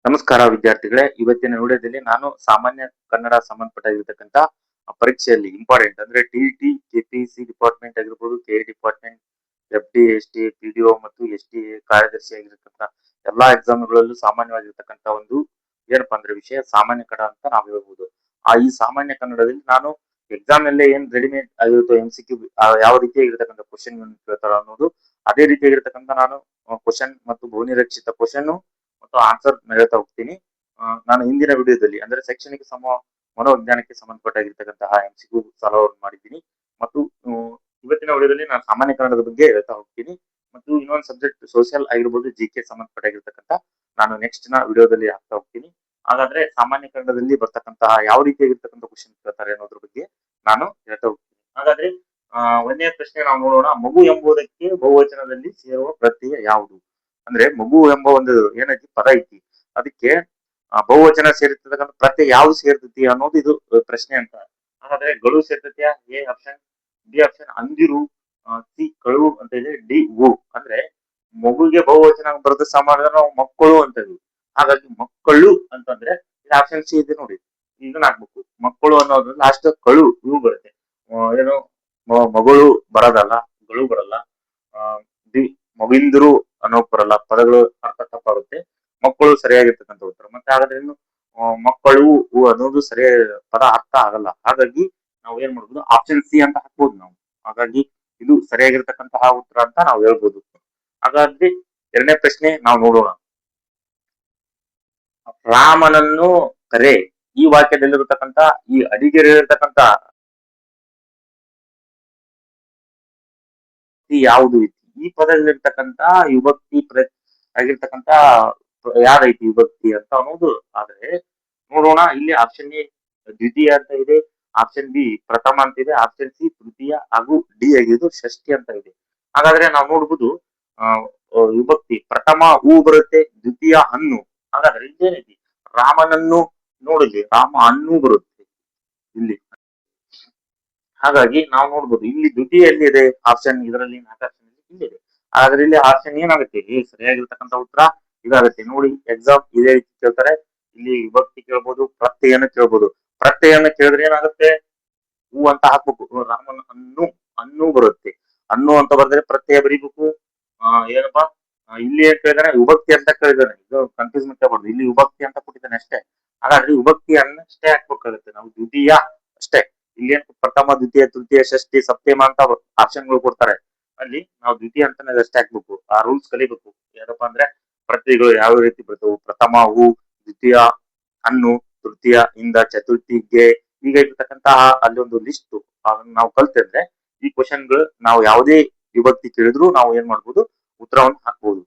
ನಮಸ್ಕಾರ ವಿದ್ಯಾರ್ಥಿಗಳೇ, ಇವತ್ತಿನ ವಿಡಿಯೋದಲ್ಲಿ ನಾನು ಸಾಮಾನ್ಯ ಕನ್ನಡ ಸಂಬಂಧಪಟ್ಟಾಗಿರ್ತಕ್ಕಂಥ ಪರೀಕ್ಷೆಯಲ್ಲಿ ಇಂಪಾರ್ಟೆಂಟ್ ಅಂದ್ರೆ ಟಿಇಟಿ, ಕೆಪಿಸಿ ಡಿಪಾರ್ಟ್ಮೆಂಟ್ ಆಗಿರ್ಬೋದು, KA department, FD, ST, PDO ಮತ್ತು ಎಸ್ಟಿ ಕಾರ್ಯದರ್ಶಿ ಆಗಿರ್ತಕ್ಕಂಥ ಎಲ್ಲಾ ಎಕ್ಸಾಮ್ಗಳಲ್ಲೂ ಸಾಮಾನ್ಯವಾಗಿರ್ತಕ್ಕಂಥ ಒಂದು ಏನಪ್ಪಾ ಅಂದ್ರೆ ವಿಷಯ ಸಾಮಾನ್ಯ ಕನ್ನಡ ಅಂತ ನಾವು ಹೇಳ್ಬೋದು. ಈ ಸಾಮಾನ್ಯ ಕನ್ನಡದಲ್ಲಿ ನಾನು ಎಕ್ಸಾಮ್ ನಲ್ಲೇ ಏನ್ ರೆಡಿಮೇಡ್ ಆಗಿರುತ್ತೋ MCQ ಯಾವ ರೀತಿಯಾಗಿರ್ತಕ್ಕಂಥ ಕ್ವಶನ್ ಕೇಳ್ತಾರ ಅನ್ನೋದು ಅದೇ ರೀತಿಯಾಗಿರ್ತಕ್ಕಂಥ ನಾನು ಕ್ವಶನ್ ಮತ್ತು ಬಹುನಿರೀಕ್ಷಿತ ಕ್ವಶನ್ ಮತ್ತು ಆನ್ಸರ್ ಹೇಳ್ತಾ ಹೋಗ್ತೀನಿ. ನಾನು ಹಿಂದಿನ ವಿಡಿಯೋದಲ್ಲಿ ಅಂದ್ರೆ ಶೈಕ್ಷಣಿಕ ಮನೋವಿಜ್ಞಾನಕ್ಕೆ ಸಂಬಂಧಪಟ್ಟಾಗಿರ್ತಕ್ಕಂತಹ MCQ ಸಾಲ್ವ್ ಮಾಡಿದ್ದೀನಿ ಮತ್ತು ಇವತ್ತಿನ ವಿಡಿಯೋದಲ್ಲಿ ನಾನು ಸಾಮಾನ್ಯ ಕನ್ನಡದ ಬಗ್ಗೆ ಹೇಳ್ತಾ ಹೋಗ್ತೀನಿ ಮತ್ತು ಇನ್ನೊಂದು ಸಬ್ಜೆಕ್ಟ್ ಸೋಷಿಯಲ್ ಆಗಿರ್ಬೋದು, ಜಿಕೆ ಸಂಬಂಧಪಟ್ಟಾಗಿರ್ತಕ್ಕಂಥ ನಾನು ನೆಕ್ಸ್ಟ್ ವಿಡಿಯೋದಲ್ಲಿ ಹಾಕ್ತಾ ಹೋಗ್ತೀನಿ. ಹಾಗಾದ್ರೆ ಸಾಮಾನ್ಯ ಕನ್ನಡದಲ್ಲಿ ಬರ್ತಕ್ಕಂತಹ ಯಾವ ರೀತಿಯಾಗಿರ್ತಕ್ಕಂಥ ಕ್ವಶನ್ ಕೇಳ್ತಾರೆ ಅನ್ನೋದ್ರ ಬಗ್ಗೆ ನಾನು ಹೇಳ್ತಾ ಹೋಗ್ತೀನಿ. ಹಾಗಾದ್ರೆ ಒಂದನೇ ಪ್ರಶ್ನೆ ನಾವು ನೋಡೋಣ. ಮಗು ಎಂಬುದಕ್ಕೆ ಬಹುವಚನದಲ್ಲಿ ಸೇರುವ ಪ್ರತ್ಯಯ ಯಾವುದು? ಅಂದ್ರೆ ಮಗು ಎಂಬ ಒಂದು ಏನೈತಿ ಪದ ಐತಿ, ಅದಕ್ಕೆ ಬಹುವಚನ ಸೇರಿರ್ತಕ್ಕಂಥ ಪ್ರತ್ಯಯ ಯಾವ್ದು ಸೇರ್ತೈತಿ ಅನ್ನೋದು ಇದು ಪ್ರಶ್ನೆ ಅಂತ. ಹಾಗಾದ್ರೆ ಗಳು ಸೇರ್ತೈತಿಯ? ಎ ಆಪ್ಷನ್, ಬಿ ಆಪ್ಷನ್ ಅಂದಿರು, ಸಿ ಕಳು ಅಂತ ಇದೆ, ಡಿ ಹೂ. ಅಂದ್ರೆ ಮಗುಗೆ ಬಹುವಚನ ಬರೆದ ಸಮಾನ ನಾವು ಮಕ್ಕಳು ಅಂತೀವಿ. ಹಾಗಾಗಿ ಮಕ್ಕಳು ಅಂತಂದ್ರೆ ಆಪ್ಷನ್ ಸಿ ಇದೆ ನೋಡಿ, ಇದನ್ನ ಹಾಕ್ಬೇಕು. ಮಕ್ಕಳು ಅನ್ನೋದು ಲಾಸ್ಟ್ ಕಳು ಇವು ಬರುತ್ತೆ. ಏನು ಮಗಳು ಬರೋದಲ್ಲ, ಗಳು ಬರಲ್ಲ, ಮಗಿಂದರು ಅನ್ನೋಕ್ ಬರಲ್ಲ, ಪದಗಳು ಅರ್ಥ ತಪ್ಪಾಗುತ್ತೆ. ಮಕ್ಕಳು ಸರಿಯಾಗಿರ್ತಕ್ಕಂಥ ಉತ್ತರ. ಮತ್ತೆ ಹಾಗಾದ್ರೆ ಇನ್ನು ಮಕ್ಕಳು ಅನ್ನೋದು ಸರಿಯಾದ ಪದ ಅರ್ಥ ಆಗಲ್ಲ. ಹಾಗಾಗಿ ನಾವು ಏನ್ ಮಾಡ್ಬೋದು, ಆಪ್ಷನ್ ಸಿ ಅಂತ ಹಾಕ್ಬೋದು ನಾವು. ಹಾಗಾಗಿ ಇದು ಸರಿಯಾಗಿರ್ತಕ್ಕಂತಹ ಉತ್ತರ ಅಂತ ನಾವು ಹೇಳ್ಬೋದು. ಹಾಗಾದ್ರೆ ಎರಡನೇ ಪ್ರಶ್ನೆ ನಾವು ನೋಡೋಣ. ರಾಮನನ್ನು ಕರೆ, ಈ ವಾಕ್ಯದಲ್ಲಿರತಕ್ಕಂತ ಈ ಅಡಿಗೆರೆಯಿರ್ತಕ್ಕಂತ ಯಾವುದು ಐತಿ? ಈ ಪದದಲ್ಲಿರ್ತಕ್ಕಂತ ವಿಭಕ್ತಿ ಆಗಿರ್ತಕ್ಕಂತ ಯಾವ್ದೈತಿ ವಿಭಕ್ತಿ ಅಂತ ಅನ್ನೋದು. ಆದ್ರೆ ನೋಡೋಣ, ಇಲ್ಲಿ ಆಪ್ಷನ್ ಎ ದ್ವಿತೀಯ ಅಂತ ಇದೆ, ಆಪ್ಷನ್ ಬಿ ಪ್ರಥಮ ಅಂತ ಇದೆ, ಆಪ್ಷನ್ ಸಿ ತೃತೀಯ ಹಾಗೂ ಡಿ ಆಗಿದ್ದು ಷಷ್ಠಿ ಅಂತ ಇದೆ. ಹಾಗಾದ್ರೆ ನಾವು ನೋಡ್ಬೋದು ವಿಭಕ್ತಿ ಪ್ರಥಮ ಹೂ ಬರುತ್ತೆ, ದ್ವಿತೀಯ ಹಣ್ಣು. ಹಾಗಾದ್ರೆ ಇದೇನೈತಿ? ರಾಮನನ್ನು ನೋಡಿದ್ವಿ, ರಾಮ ಹಣ್ಣು ಬರುತ್ತೆ ಇಲ್ಲಿ. ಹಾಗಾಗಿ ನಾವು ನೋಡ್ಬೋದು ಇಲ್ಲಿ ದ್ವಿತೀಯ ಎಲ್ಲಿದೆ ಆಪ್ಷನ್, ಇದರಲ್ಲಿ ಇಲ್ಲಿದೆ. ಹಾಗಾದ್ರೆ ಇಲ್ಲಿ ಆಪ್ಷನ್ ಏನಾಗುತ್ತೆ? ಸರಿಯಾಗಿರ್ತಕ್ಕಂಥ ಉತ್ತರ ಇದಾಗುತ್ತೆ. ನೋಡಿ, ಎಕ್ಸಾಮ್ ಇದೇ ರೀತಿ ಕೇಳ್ತಾರೆ. ಇಲ್ಲಿ ವಿಭಕ್ತಿ ಕೇಳ್ಬೋದು, ಪ್ರತ್ಯಯನ ಕೇಳ್ಬೋದು. ಪ್ರತ್ಯಯನ ಕೇಳಿದ್ರೆ ಏನಾಗುತ್ತೆ? ಹೂ ಅಂತ ಹಾಕ್ಬೇಕು. ರಾಮನ ಹಣ್ಣು, ಹಣ್ಣು ಬರುತ್ತೆ. ಹಣ್ಣು ಅಂತ ಬರೆದ್ರೆ ಪ್ರತ್ಯಯ ಬರೀಬೇಕು. ಏನಪ್ಪಾ ಇಲ್ಲಿ ಏನ್ ಕೇಳಿದಾನೆ? ವಿಭಕ್ತಿ ಅಂತ ಕೇಳಿದಾನೆ. ಇದು ಕನ್ಫ್ಯೂಸ್ ಮಾಡ್ಕೋಬಾರ್ದು, ಇಲ್ಲಿ ವಿಭಕ್ತಿ ಅಂತ ಕೊಟ್ಟಿದ್ದಾನೆ ಅಷ್ಟೇ. ಹಾಗಾದ್ರೆ ವಿಭಕ್ತಿಯನ್ನಷ್ಟೇ ಹಾಕ್ಬೇಕಾಗುತ್ತೆ ನಾವು, ದ್ವಿತೀಯ ಅಷ್ಟೇ. ಇಲ್ಲಿ ಏನ್ ಪ್ರಥಮ, ದ್ವಿತೀಯ, ತೃತೀಯ, ಷಷ್ಠಿ, ಸಪ್ತಮ ಅಂತ ಆಪ್ಷನ್ಗಳು ಕೊಡ್ತಾರೆ. ಅಲ್ಲಿ ನಾವು ದ್ವಿತೀಯ ಅಂತಾನೆ ಅಷ್ಟೇ ಹಾಕ್ಬೇಕು. ಆ ರೂಲ್ಸ್ ಕಲಿಬೇಕು. ಏನಪ್ಪಾ ಅಂದ್ರೆ ಪ್ರತ್ಯಯಗಳು ಯಾವ ರೀತಿ ಬರ್ತವೆ? ಪ್ರಥಮ ಹೂ, ದ್ವಿತೀಯ ಹಣ್ಣು, ತೃತೀಯ ಇಂದ, ಚತುರ್ಥಿ ಗೆ, ಈಗ ಇರ್ತಕ್ಕಂತಹ ಅಲ್ಲಿ ಒಂದು ಲಿಸ್ಟ್ ನಾವು ಕಲ್ತಿದ್ರೆ ಈ ಕ್ವಶನ್ಗಳು ನಾವು ಯಾವುದೇ ವಿಭಕ್ತಿ ಕೇಳಿದ್ರು ನಾವು ಏನ್ ಮಾಡ್ಬೋದು? ಉತ್ತರವನ್ನು ಹಾಕ್ಬಹುದು.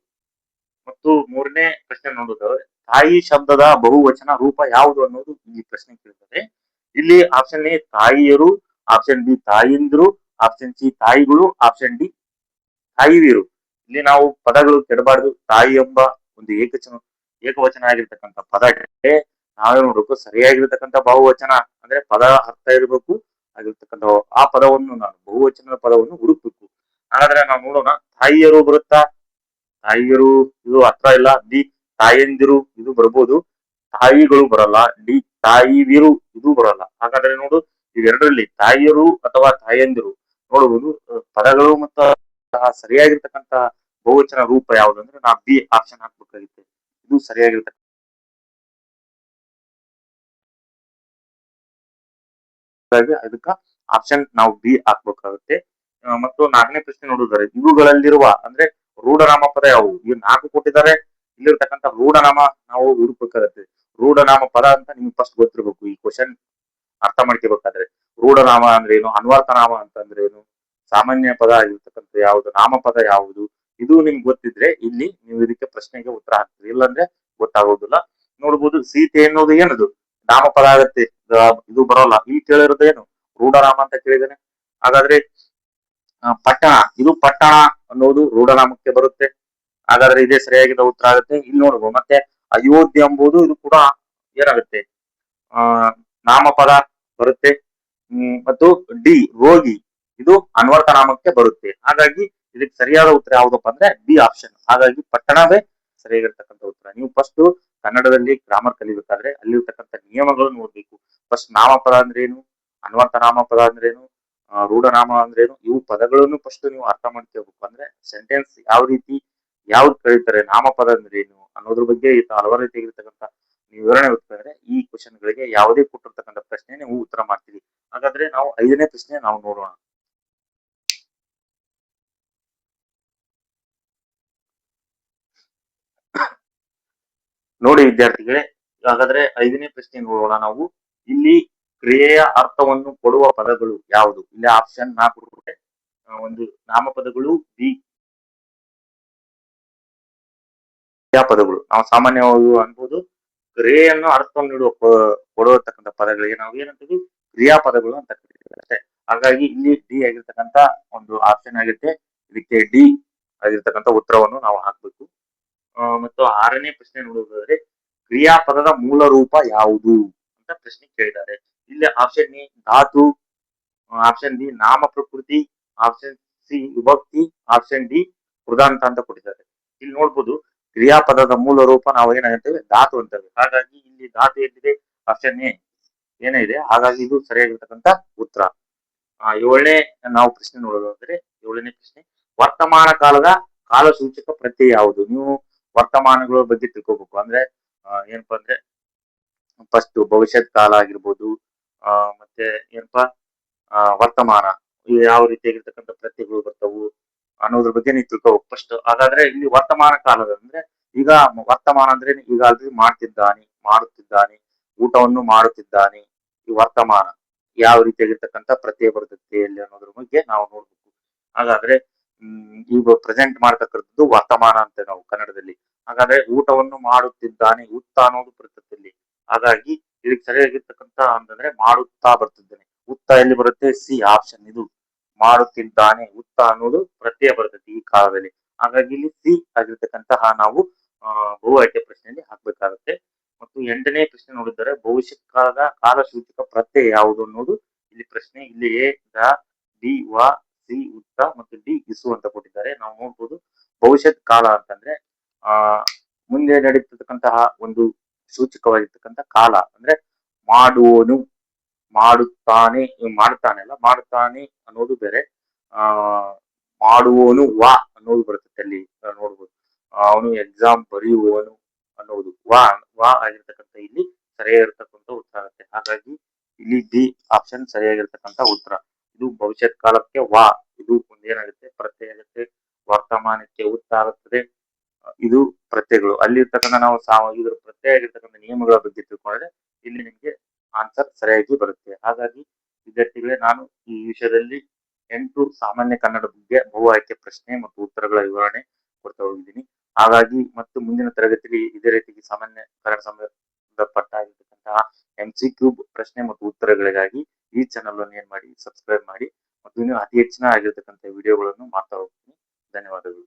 ಮತ್ತು ಮೂರನೇ ಪ್ರಶ್ನೆ ನೋಡೋದಾದ್ರೆ, ತಾಯಿ ಶಬ್ದದ ಬಹುವಚನ ರೂಪ ಯಾವುದು ಅನ್ನೋದು ಈ ಪ್ರಶ್ನೆ ಕೇಳ್ತದೆ. ಇಲ್ಲಿ ಆಪ್ಷನ್ ಎ ತಾಯಿಯರು, ಆಪ್ಷನ್ ಬಿ ತಾಯಿಂದ್ರು, ಆಪ್ಷನ್ ಸಿ ತಾಯಿಗಳು, ಆಪ್ಷನ್ ಡಿ ತಾಯಿವೀರು. ಇಲ್ಲಿ ನಾವು ಪದಗಳು ಕೆಡಬಾರ್ದು. ತಾಯಿ ಎಂಬ ಒಂದು ಏಕವಚನ ಆಗಿರ್ತಕ್ಕಂಥ ಪದ ನಾವೇ ನೋಡ್ಬೇಕು, ಸರಿಯಾಗಿರ್ತಕ್ಕಂಥ ಬಹುವಚನ ಅಂದ್ರೆ ಪದ ಅರ್ಥ ಇರಬೇಕು ಆಗಿರ್ತಕ್ಕಂಥ ಆ ಪದವನ್ನು ನಾನು ಬಹುವಚನದ ಪದವನ್ನು ಹುಡುಕ್ಬೇಕು. ಹಾಗಾದ್ರೆ ನಾವು ನೋಡೋಣ, ತಾಯಿಯರು ಬರುತ್ತಾ? ತಾಯಿಯರು ಇದು ಅರ್ಥ ಇಲ್ಲ. ಡಿ ತಾಯಂದಿರು ಇದು ಬರ್ಬೋದು, ತಾಯಿಗಳು ಬರಲ್ಲ. ಡಿ ತಾಯಿವಿರು ಇದು ಬರಲ್ಲ. ಹಾಗಾದ್ರೆ ನೋಡು, ಇವೆರಡರಲ್ಲಿ ತಾಯಿಯರು ಅಥವಾ ತಾಯಂದಿರು ನೋಡಬಹುದು ಪದಗಳು ಮತ್ತು ಸರಿಯಾಗಿರ್ತಕ್ಕಂಥ ಬಹುವಚನ ರೂಪ ಯಾವ್ದಂದ್ರೆ ನಾವು ಬಿ ಆಪ್ಷನ್ ಹಾಕ್ಬೇಕಾಗುತ್ತೆ. ಇದು ಸರಿಯಾಗಿರ್ತಕ್ಕಂಥ ಅದಕ್ಕ ಆಪ್ಷನ್ ನಾವು ಬಿ ಹಾಕ್ಬೇಕಾಗುತ್ತೆ. ಮತ್ತು ನಾಲ್ಕನೇ ಪ್ರಶ್ನೆ ನೋಡಿದರೆ, ಇವುಗಳಲ್ಲಿರುವ ಅಂದ್ರೆ ರೂಢನಾಮ ಪದ ಯಾವುವು? ಇವು 4 ಕೊಟ್ಟಿದ್ದಾರೆ. ಇಲ್ಲಿರ್ತಕ್ಕಂಥ ರೂಢನಾಮ ನಾವು ಹುಡುಕ್ಬೇಕಾಗತ್ತೆ. ರೂಢನಾಮ ಪದ ಅಂತ ನಿಮ್ಗೆ ಫಸ್ಟ್ ಗೊತ್ತಿರ್ಬೇಕು. ಈ ಕ್ವಶನ್ ಅರ್ಥ ಮಾಡ್ಕೋಬೇಕಾದ್ರೆ ರೂಢನಾಮ ಅಂದ್ರೆ ಏನು, ಅನ್ವರ್ಥ ನಾಮ ಅಂತಂದ್ರೆ ಏನು, ಸಾಮಾನ್ಯ ಪದ ಆಗಿರ್ತಕ್ಕಂಥ ಯಾವುದು, ನಾಮಪದ ಯಾವುದು, ಇದು ನಿಮ್ಗೆ ಗೊತ್ತಿದ್ರೆ ಇಲ್ಲಿ ನೀವು ಇದಕ್ಕೆ ಪ್ರಶ್ನೆಗೆ ಉತ್ತರ ಹಾಕ್ತೀರಿ. ಇಲ್ಲಾಂದ್ರೆ ಗೊತ್ತಾಗೋದಿಲ್ಲ. ನೋಡ್ಬೋದು, ಸೀತೆ ಎನ್ನುವುದು ಏನದು? ನಾಮಪದ ಆಗತ್ತೆ, ಇದು ಬರೋಲ್ಲ. ಇಲ್ಲಿ ಕೇಳಿರೋದು ಏನು? ರೂಢನಾಮ ಅಂತ ಕೇಳಿದ್ದೇನೆ. ಹಾಗಾದ್ರೆ ಪಟ್ಟಣ, ಇದು ಪಟ್ಟಣ ಅನ್ನೋದು ರೂಢನಾಮಕ್ಕೆ ಬರುತ್ತೆ. ಹಾಗಾದ್ರೆ ಇದೇ ಸರಿಯಾಗಿದ್ದ ಉತ್ತರ ಆಗುತ್ತೆ. ಇಲ್ಲಿ ನೋಡ್ಬೋದು. ಮತ್ತೆ ಅಯೋಧ್ಯೆ ಎಂಬುದು ಇದು ಕೂಡ ಏನಾಗುತ್ತೆ? ನಾಮಪದ ಬರುತ್ತೆ. ಮತ್ತು ಡಿ ರೋಗಿ, ಇದು ಅನ್ವರ್ಥ ನಾಮಕ್ಕೆ ಬರುತ್ತೆ. ಹಾಗಾಗಿ ಇದಕ್ಕೆ ಸರಿಯಾದ ಉತ್ತರ ಯಾವುದಪ್ಪ ಅಂದ್ರೆ ಬಿ ಆಪ್ಷನ್. ಹಾಗಾಗಿ ಪಟ್ಟಣವೇ ಸರಿಯಾಗಿರ್ತಕ್ಕಂಥ ಉತ್ತರ. ನೀವು ಫಸ್ಟ್ ಕನ್ನಡದಲ್ಲಿ ಗ್ರಾಮರ್ ಕಲಿಬೇಕಾದ್ರೆ ಅಲ್ಲಿರ್ತಕ್ಕಂಥ ನಿಯಮಗಳನ್ನು ನೋಡ್ಬೇಕು. ಫಸ್ಟ್ ನಾಮಪದ ಅಂದ್ರೇನು, ಅನ್ವರ್ಥ ನಾಮಪದ ಅಂದ್ರೇನು, ರೂಢನಾಮ ಅಂದ್ರೇನು, ಇವು ಪದಗಳನ್ನು ಫಸ್ಟ್ ನೀವು ಅರ್ಥ ಮಾಡ್ಕೋಬೇಕು. ಅಂದ್ರೆ ಸೆಂಟೆನ್ಸ್ ಯಾವ ರೀತಿ ಯಾವ್ದು ಕರೀತಾರೆ, ನಾಮಪದ ಅಂದ್ರೇನು ಅನ್ನೋದ್ರ ಬಗ್ಗೆ ಹಲವಾರು ರೀತಿಯಾಗಿರ್ತಕ್ಕಂಥ ವಿವರಣೆ ಇರ್ತಂದ್ರೆ ಈ ಕ್ವಶನ್ ಗಳಿಗೆ ಯಾವುದೇ ಕೊಟ್ಟಿರ್ತಕ್ಕಂಥ ಪ್ರಶ್ನೆ ನೀವು ಉತ್ತರ ಮಾಡ್ತೀವಿ. ಹಾಗಾದ್ರೆ ನಾವು 5ನೇ ಪ್ರಶ್ನೆ ನಾವು ನೋಡೋಣ. ನೋಡಿ ವಿದ್ಯಾರ್ಥಿಗಳೇ, ಹಾಗಾದ್ರೆ 5ನೇ ಪ್ರಶ್ನೆ ನೋಡೋಣ ನಾವು. ಇಲ್ಲಿ ಕ್ರಿಯೆಯ ಅರ್ಥವನ್ನು ಕೊಡುವ ಪದಗಳು ಯಾವುದು? ಇಲ್ಲಿ ಆಪ್ಷನ್ 4 ಕೊಟ್ಟೆ. ಒಂದು ನಾಮಪದಗಳು, ಬಿ ಕ್ರಿಯಾಪದಗಳು. ನಾವು ಸಾಮಾನ್ಯವಾಗಿ ಅನ್ಬೋದು ಕ್ರಿಯೆಯನ್ನು ಅರ್ಥವನ್ನು ನೀಡುವ ಕೊಡುವತಕ್ಕಂಥ ಪದಗಳಿಗೆ ನಾವು ಏನಂತೀವಿ? ಕ್ರಿಯಾಪದಗಳು ಅಂತ ಕರಿತೀವಿ ಅಷ್ಟೇ. ಹಾಗಾಗಿ ಇಲ್ಲಿ ಡಿ ಆಗಿರ್ತಕ್ಕಂಥ ಒಂದು ಆಪ್ಷನ್ ಆಗುತ್ತೆ. ಇದಕ್ಕೆ ಡಿ ಆಗಿರ್ತಕ್ಕಂಥ ಉತ್ತರವನ್ನು ನಾವು ಹಾಕ್ಬೇಕು. ಮತ್ತು 6ನೇ ಪ್ರಶ್ನೆ ನೋಡೋದಾದ್ರೆ ಕ್ರಿಯಾಪದದ ಮೂಲ ರೂಪ ಯಾವುದು ಅಂತ ಪ್ರಶ್ನೆ ಕೇಳಿದ್ದಾರೆ. ಇಲ್ಲಿ ಆಪ್ಷನ್ ಎ ಧಾತು, ಆಪ್ಷನ್ ಬಿ ನಾಮ ಪ್ರಕೃತಿ, ಆಪ್ಷನ್ ಸಿ ವಿಭಕ್ತಿ, ಆಪ್ಷನ್ ಡಿ ಕೃದಾಂತ ಅಂತ ಕೊಟ್ಟಿದ್ದಾರೆ. ಇಲ್ಲಿ ನೋಡ್ಬೋದು ಕ್ರಿಯಾಪದದ ಮೂಲ ರೂಪ ನಾವು ಏನಾಗ್ತೇವೆ? ಧಾತು ಅಂತೇವೆ. ಹಾಗಾಗಿ ಇಲ್ಲಿ ಧಾತು ಎಲ್ಲಿದೆ? ಆಪ್ಷನ್ ಎ ಏನಿದೆ. ಹಾಗಾಗಿ ಇದು ಸರಿಯಾಗಿರ್ತಕ್ಕಂಥ ಉತ್ತರ. 7ನೇ ನಾವು ಪ್ರಶ್ನೆ ನೋಡೋದಾದ್ರೆ 7ನೇ ಪ್ರಶ್ನೆ ವರ್ತಮಾನ ಕಾಲದ ಕಾಲಸೂಚಕ ಪ್ರತ್ಯಯ ಯಾವುದು? ನೀವು ವರ್ತಮಾನಗಳ ಬಗ್ಗೆ ತಿಳ್ಕೋಬೇಕು. ಅಂದ್ರೆ ಏನಪ್ಪಾ ಅಂದ್ರೆ ಫಸ್ಟ್ ಭವಿಷ್ಯತ್ ಕಾಲ ಆಗಿರ್ಬೋದು, ಮತ್ತೆ ಏನಪ್ಪಾ ವರ್ತಮಾನ ಯಾವ ರೀತಿಯಾಗಿರ್ತಕ್ಕಂಥ ಪ್ರತ್ಯಯಗಳು ಬರ್ತವು ಅನ್ನೋದ್ರ ಬಗ್ಗೆ ನೀವು ತಿಳ್ಕೋಬೇಕು ಫಸ್ಟ್. ಹಾಗಾದ್ರೆ ಇಲ್ಲಿ ವರ್ತಮಾನ ಕಾಲದ ಅಂದ್ರೆ ಈಗ ವರ್ತಮಾನ ಅಂದ್ರೆ ಈಗ ಆಲ್ರೆಡಿ ಮಾಡ್ತಿದ್ದಾನೆ, ಮಾಡುತ್ತಿದ್ದಾನೆ, ಊಟವನ್ನು ಮಾಡುತ್ತಿದ್ದಾನೆ. ಈ ವರ್ತಮಾನ ಯಾವ ರೀತಿಯಾಗಿರ್ತಕ್ಕಂಥ ಪ್ರತ್ಯಯ ಬರ್ತದೆ ಇಲ್ಲಿ ಅನ್ನೋದ್ರ ಬಗ್ಗೆ ನಾವು ನೋಡ್ಬೇಕು. ಹಾಗಾದ್ರೆ ಈಗ ಪ್ರೆಸೆಂಟ್ ಮಾಡ್ತಕ್ಕಂಥದ್ದು ವರ್ತಮಾನ ಅಂತ ನಾವು ಕನ್ನಡದಲ್ಲಿ. ಹಾಗಾದ್ರೆ ಊಟವನ್ನು ಮಾಡುತ್ತಿದ್ದಾನೆ, ಉತ್ತ ಅನ್ನೋದು ಬರ್ತದೆ. ಹಾಗಾಗಿ ಇದಕ್ಕೆ ಸರಿಯಾಗಿರ್ತಕ್ಕಂಥ ಅಂತಂದ್ರೆ ಮಾಡುತ್ತಾ ಬರ್ತಿದ್ದಾನೆ. ಉತ್ತ ಎಲ್ಲಿ ಬರುತ್ತೆ? ಸಿ ಆಪ್ಷನ್ ಇದು ಮಾಡುತ್ತಿದ್ದಾನೆ. ಉತ್ತ ಅನ್ನೋದು ಪ್ರತ್ಯಯ ಬರ್ತದೆ ಈ ಕಾಲದಲ್ಲಿ. ಹಾಗಾಗಿ ಇಲ್ಲಿ ಸಿ ಆಗಿರ್ತಕ್ಕಂತಹ ನಾವು ಬಹು ಆಯ್ಕೆ ಪ್ರಶ್ನೆಯಲ್ಲಿ ಹಾಕ್ಬೇಕಾಗುತ್ತೆ. ಮತ್ತು 8ನೇ ಪ್ರಶ್ನೆ ನೋಡಿದರೆ ಭವಿಷ್ಯತ್ ಕಾಲದ ಕಾಲಸೂಚಕ ಪ್ರತ್ಯಯ ಯಾವುದು ಅನ್ನೋದು ಇಲ್ಲಿ ಪ್ರಶ್ನೆ. ಇಲ್ಲಿ ಎ ದ, ಬಿ ವ, ಸಿ ಉತ್ತ ಮತ್ತು ಡಿ ಇಸು ಅಂತ ಕೊಟ್ಟಿದ್ದಾರೆ. ನಾವು ನೋಡ್ಬೋದು ಭವಿಷ್ಯತ್ ಕಾಲ ಅಂತಂದ್ರೆ ಮುಂದೆ ನಡೀತಕ್ಕಂತಹ ಒಂದು ಸೂಚಕವಾಗಿರ್ತಕ್ಕಂಥ ಕಾಲ. ಅಂದ್ರೆ ಮಾಡುವನು, ಮಾಡುತ್ತಾನೆ, ಮಾಡ್ತಾನೆ ಅಲ್ಲ, ಮಾಡುತ್ತಾನೆ ಅನ್ನೋದು ಬೇರೆ. ಮಾಡುವವನು ವಾ ಅನ್ನೋದು ಬರುತ್ತೆ ಅಲ್ಲಿ ನೋಡ್ಬೋದು. ಅವನು ಎಕ್ಸಾಮ್ ಬರೆಯುವವನು ಅನ್ನೋದು ವಾ ಆಗಿರ್ತಕ್ಕಂಥ ಇಲ್ಲಿ ಸರಿಯಾಗಿರ್ತಕ್ಕಂಥ ಉತ್ತರ ಆಗುತ್ತೆ. ಹಾಗಾಗಿ ಇಲ್ಲಿ ಡಿ ಆಪ್ಷನ್ ಸರಿಯಾಗಿರ್ತಕ್ಕಂಥ ಉತ್ತರ. ಇದು ಭವಿಷ್ಯತ್ ಕಾಲಕ್ಕೆ ವಾ, ಇದು ಒಂದೇನಾಗುತ್ತೆ? ಪ್ರತ್ಯಯ ಆಗುತ್ತೆ. ವರ್ತಮಾನಕ್ಕೆ ಉತ್ತ ಆಗುತ್ತದೆ. ಇದು ಪ್ರತ್ಯಯಗಳು. ಅಲ್ಲಿರ್ತಕ್ಕಂಥ ನಾವು ಇದ್ರ ಪ್ರತ್ಯಯ ಆಗಿರ್ತಕ್ಕಂಥ ನಿಯಮಗಳ ಬಗ್ಗೆ ತಿಳ್ಕೊಂಡ್ರೆ ಇಲ್ಲಿ ನಿಮ್ಗೆ ಆನ್ಸರ್ ಸರಿಯಾಗಿ ಬರುತ್ತೆ. ಹಾಗಾಗಿ ವಿದ್ಯಾರ್ಥಿಗಳೇ, ನಾನು ಈ ವಿಷಯದಲ್ಲಿ 8 ಸಾಮಾನ್ಯ ಕನ್ನಡ ಬಗ್ಗೆ ಬಹು ಆಯ್ಕೆ ಪ್ರಶ್ನೆ ಮತ್ತು ಉತ್ತರಗಳ ವಿವರಣೆ ಕೊಡ್ತಾ ಹೋಗಿದ್ದೀನಿ. ಹಾಗಾಗಿ ಮತ್ತು ಮುಂದಿನ ತರಗತಿಯಲ್ಲಿ ಇದೇ ರೀತಿ ಸಾಮಾನ್ಯ ಕನ್ನಡ ಸಂಬಂಧಪಟ್ಟಾಗಿರ್ತಕ್ಕಂತಹ MCQ ಪ್ರಶ್ನೆ ಮತ್ತು ಉತ್ತರಗಳಿಗಾಗಿ ಈ ಚಾನಲ್ ಅನ್ನು ಏನ್ ಮಾಡಿ, ಸಬ್ಸ್ಕ್ರೈಬ್ ಮಾಡಿ ಮತ್ತು ಇನ್ನು ಅತಿ ಹೆಚ್ಚಿನ ಆಗಿರ್ತಕ್ಕಂಥ ವಿಡಿಯೋಗಳನ್ನು ಮಾಡ್ತಾ ಹೋಗ್ತೀನಿ. ಧನ್ಯವಾದಗಳು.